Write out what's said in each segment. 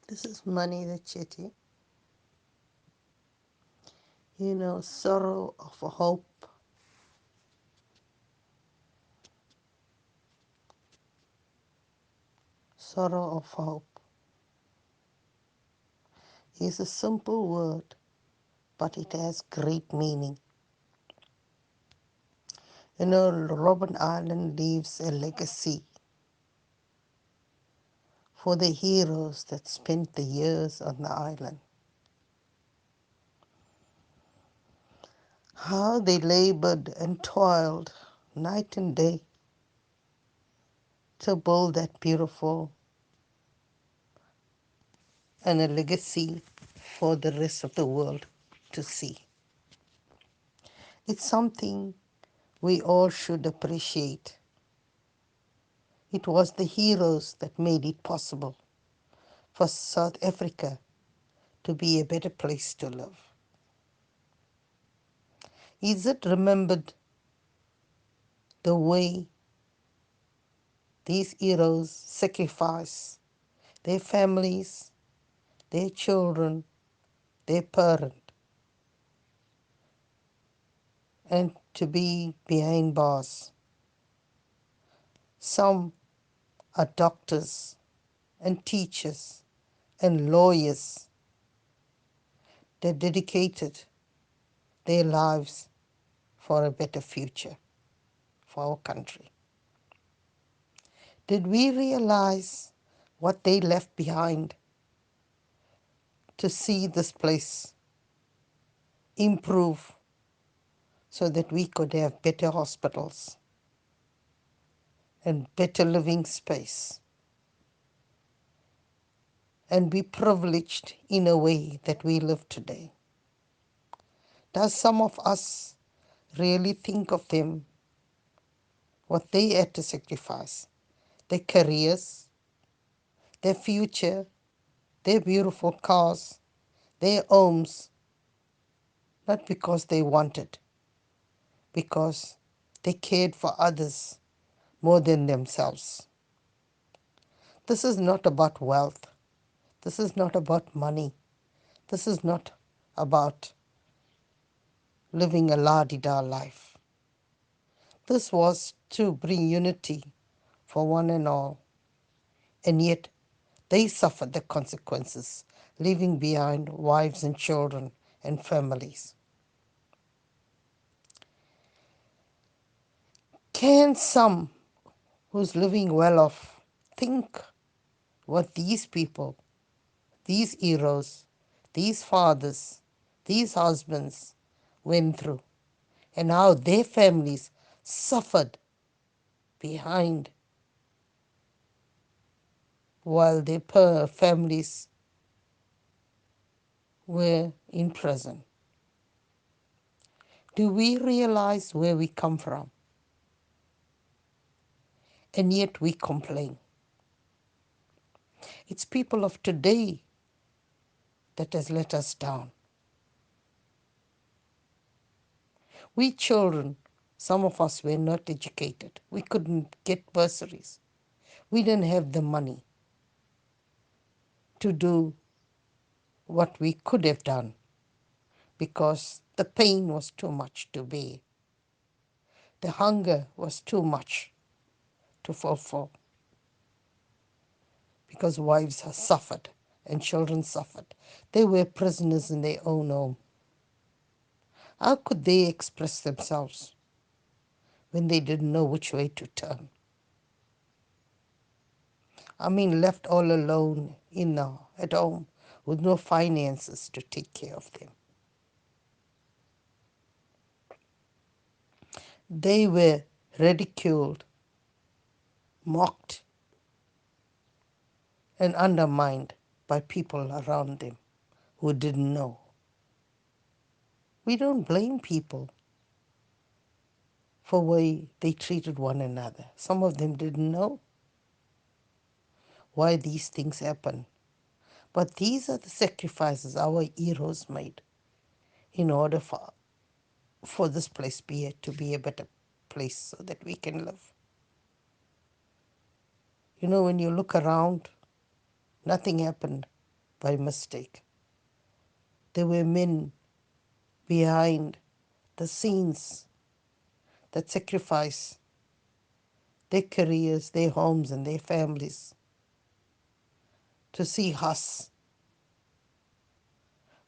This is Manitha Chetty. Sorrow of hope, sorrow of hope is a simple word, but it has great meaning. Robben Island leaves a legacy for the heroes that spent the years on the island. How they labored and toiled night and day to build that beautiful and a legacy for the rest of the world to see. It's something we all should appreciate. It was the heroes that made it possible for South Africa to be a better place to live. Is it remembered the way these heroes sacrifice their families, their children, their parent, and to be behind bars? Some are doctors and teachers and lawyers that dedicated their lives for a better future for our country. Did we realize what they left behind to see this place improve so that we could have better hospitals and better living space and be privileged in a way that we live today? Does some of us really think of them, what they had to sacrifice, their careers, their future, their beautiful cars, their homes, not because they wanted, because they cared for others more than themselves. This is not about wealth. This is not about money. This is not about living a la-di-da life. This was to bring unity for one and all, and yet they suffered the consequences, leaving behind wives and children and families. Can some who's living well off think what these people, these heroes, these fathers, these husbands went through, and how their families suffered behind while their families were in prison? Do we realize where we come from? And yet we complain. It's people of today that has let us down. We children, some of us were not educated. We couldn't get bursaries. We didn't have the money to do what we could have done because the pain was too much to bear. The hunger was too much to fulfill because wives have suffered and children suffered. They were prisoners in their own home. How could they express themselves when they didn't know which way to turn? I mean, left all alone at home with no finances to take care of them. They were ridiculed, mocked, and undermined by people around them who didn't know. We don't blame people for the way they treated one another. Some of them didn't know why these things happen. But these are the sacrifices our heroes made in order for this place to be a better place so that we can live. When you look around, nothing happened. by mistake. There were men behind the scenes that sacrifice their careers, their homes, and their families to see us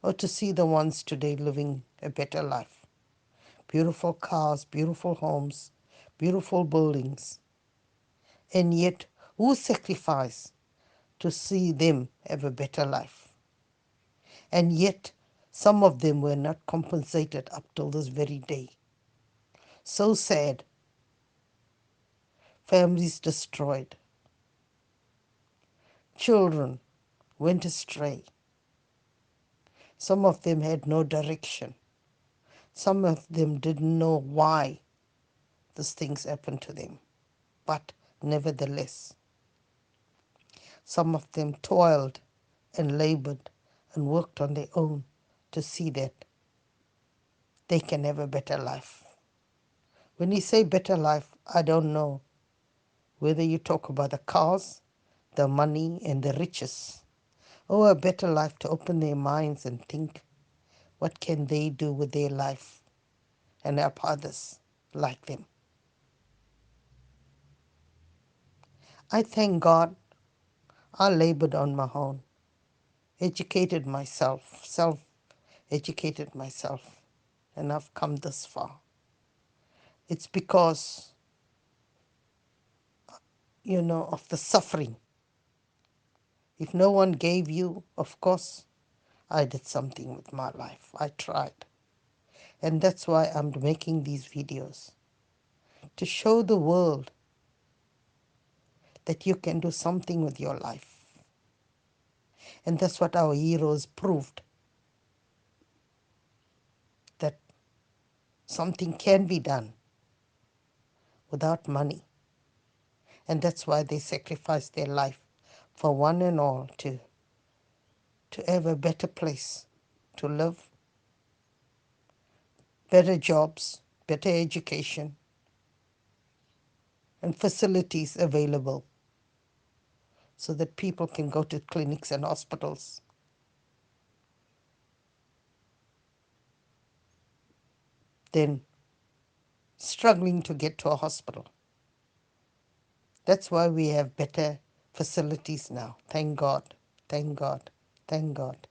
or to see the ones today living a better life. Beautiful cars, beautiful homes, beautiful buildings. And yet, who sacrificed to see them have a better life? And yet, some of them were not compensated up till this very day. So sad. Families destroyed. Children went astray. Some of them had no direction. Some of them didn't know why these things happened to them. But nevertheless, some of them toiled and labored and worked on their own to see that they can have a better life. When you say better life, I don't know whether you talk about the cars, the money, and the riches, or a better life to open their minds and think what can they do with their life and help others like them. I thank God I labored on my own, educated myself, self-educated myself, and I've come this far. It's because, of the suffering. If no one gave you, of course, I did something with my life. I tried. And that's why I'm making these videos, to show the world that you can do something with your life. And that's what our heroes proved, that something can be done without money. And that's why they sacrificed their life for one and all to have a better place to live, better jobs, better education, and facilities available so that people can go to clinics and hospitals than struggling to get to a hospital. That's why we have better facilities now. Thank God. Thank God. Thank God.